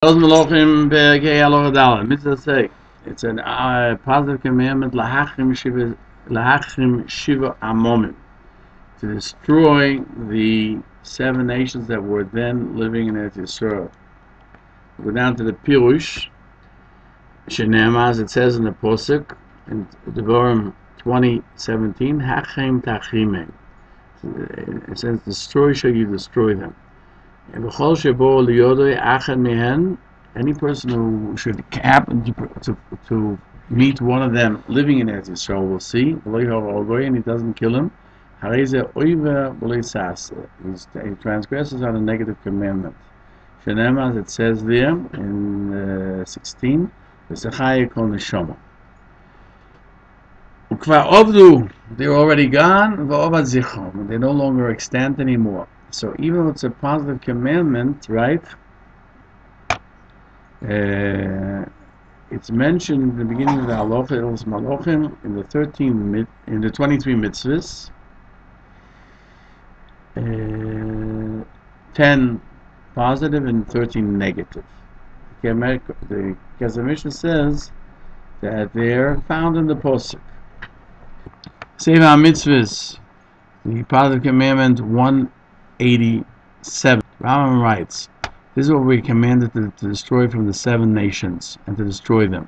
Those Melochim Perkei Halacha Daled. Mitzvah say it's a positive commandment lahachrim shiva amomim, to destroy the 7 nations that were then living in Eretz Yisrael. Go down to the Peirush HaMeir, as it says in the Posuk in Devarim 20:17. Hachem tachrimem. It says, "Destroy shall you destroy them." And any person who should happen to meet one of them living in Eretz Yisrael will see, and he doesn't kill him. He transgresses on a negative commandment. As it says there in 16, they're already gone, they're no longer extant anymore. So even though it's a positive commandment, right? It's mentioned in the beginning of the Halacha, Hilchos Melochim, in the 23 mitzvahs, 10 positive and 13 negative. The Mishnah says that they're found in the Posuk. Seva mitzvahs, the positive commandment 187. Rambam writes, this is what we're commanded to destroy from the 7 nations, and to destroy them,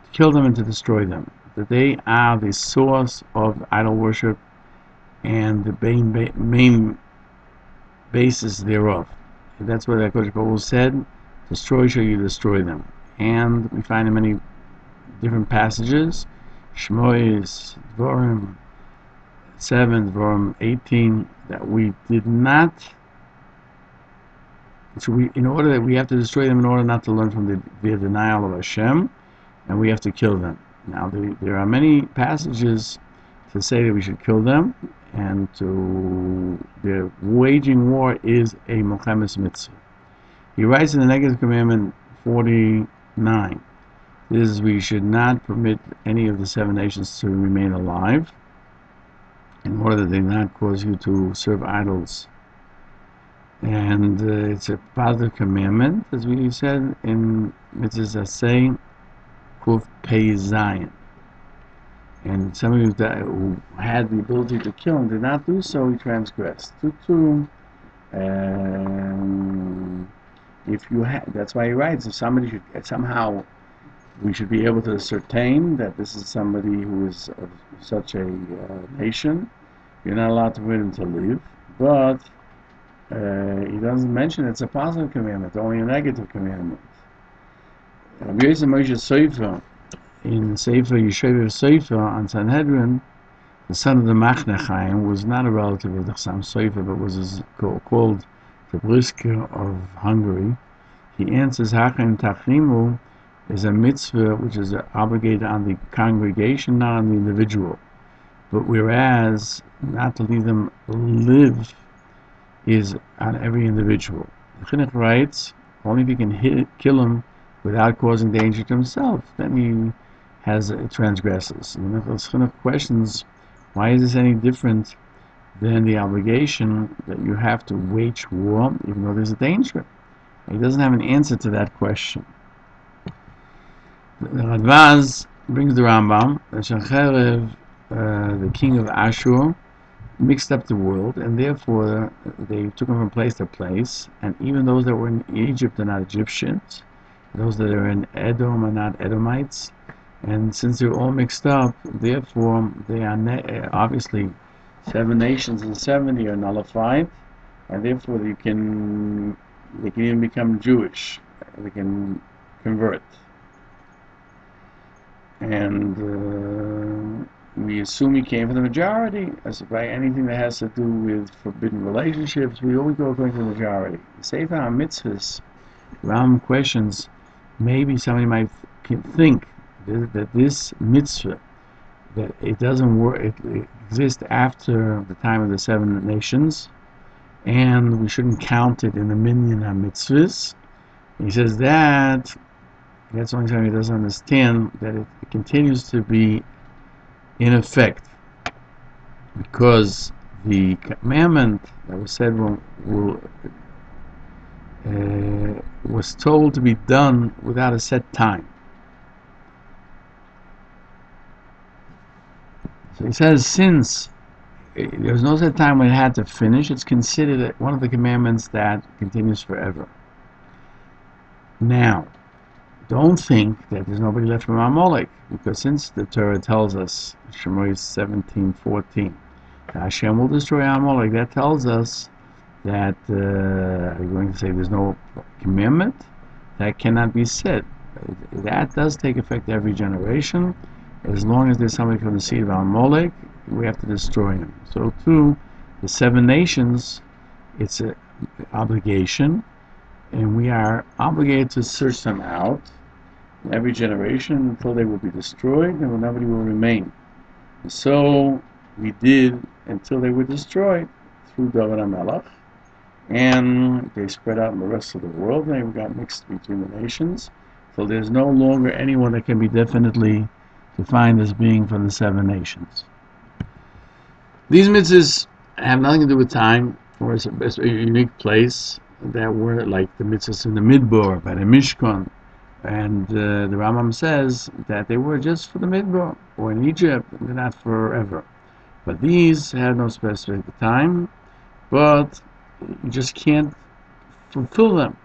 to kill them and to destroy them. That they are the source of idol worship and the main basis thereof. And that's what HaKadosh Baruch Hu said, destroy shall you destroy them. And we find in many different passages, Shmois, Dvorim 7, Dvorim 18, that we did not, so we have to destroy them in order not to learn from their denial of Hashem, and we have to kill them. Now there are many passages to say that we should kill them, and their waging war is a Milchemes mitzvah. He writes in the negative commandment 49, this is, we should not permit any of the 7 nations to remain alive, in order that they not cause you to serve idols. And it's a positive commandment, as we said in Mitzvah Asay, Kuf Pei Zayin. And some of you who had the ability to kill and did not do so, he transgressed. If you had, that's why he writes, if somebody should somehow, we should be able to ascertain that this is somebody who is of such a nation, you're not allowed to permit him to live. But he doesn't mention it's a positive commandment, only a negative commandment. Rabbi Yosef Moshe Sofer, in Sefer Yeshiva Sofer on Sanhedrin, the son of the Machon Nesher, was not a relative of the Chassam Sofer, but was called the Brisker of Hungary. He answers, Hachem Tachrimu is a mitzvah which is obligated on the congregation, not on the individual. But whereas not to leave them live is on every individual. The Chinuch writes, only if he can kill him without causing danger to himself, then he transgresses. And the Chinuch questions, why is this any different than the obligation that you have to wage war, even though there's a danger? He doesn't have an answer to that question. The Radvaz brings the Rambam that Sennacherib, the king of Ashur, mixed up the world, and therefore they took him from place to place, and even those that were in Egypt are not Egyptians, those that are in Edom are not Edomites, and since they're all mixed up, therefore they are obviously 7 nations and 70 are nullified, and therefore they can even become Jewish, they can convert. And we assume he came from the majority, as by anything that has to do with forbidden relationships, we always go according to the majority. The Sefer HaMitzvahs, Rambam questions, maybe somebody might think that this mitzvah, that it doesn't work, it exists after the time of the 7 nations, and we shouldn't count it in the minyan HaMitzvahs. He says that's the only time he doesn't understand that it continues to be in effect, because the commandment that was said will was told to be done without a set time. So he says, since there's no set time when it had to finish, it's considered one of the commandments that continues forever. Now, don't think that there's nobody left from Amalek, because since the Torah tells us, Shemot 17:14, Hashem will destroy Amalek, that tells us that, are you going to say there's no commandment? That cannot be said. That does take effect every generation. As long as there's somebody from the seed of Amalek, we have to destroy him. So too, the 7 nations, it's an obligation, and we are obligated to search them out in every generation until they will be destroyed, and nobody will remain. And so we did until they were destroyed through David HaMelech, and they spread out in the rest of the world, and they got mixed between the nations. So there's no longer anyone that can be definitely defined as being from the 7 nations. These mitzvahs have nothing to do with time, or it's a unique place that were like the mitzvahs in the Midbar, by the Mishkan. And the Rambam says that they were just for the Midbar, or in Egypt, and they're not forever. But these have no specific time, but you just can't fulfill them.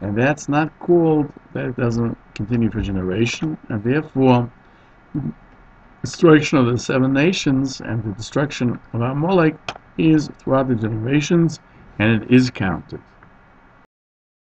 And that's not called, that doesn't continue for generation, and therefore destruction of the 7 nations and the destruction of Amalek is throughout the generations, and it is counted.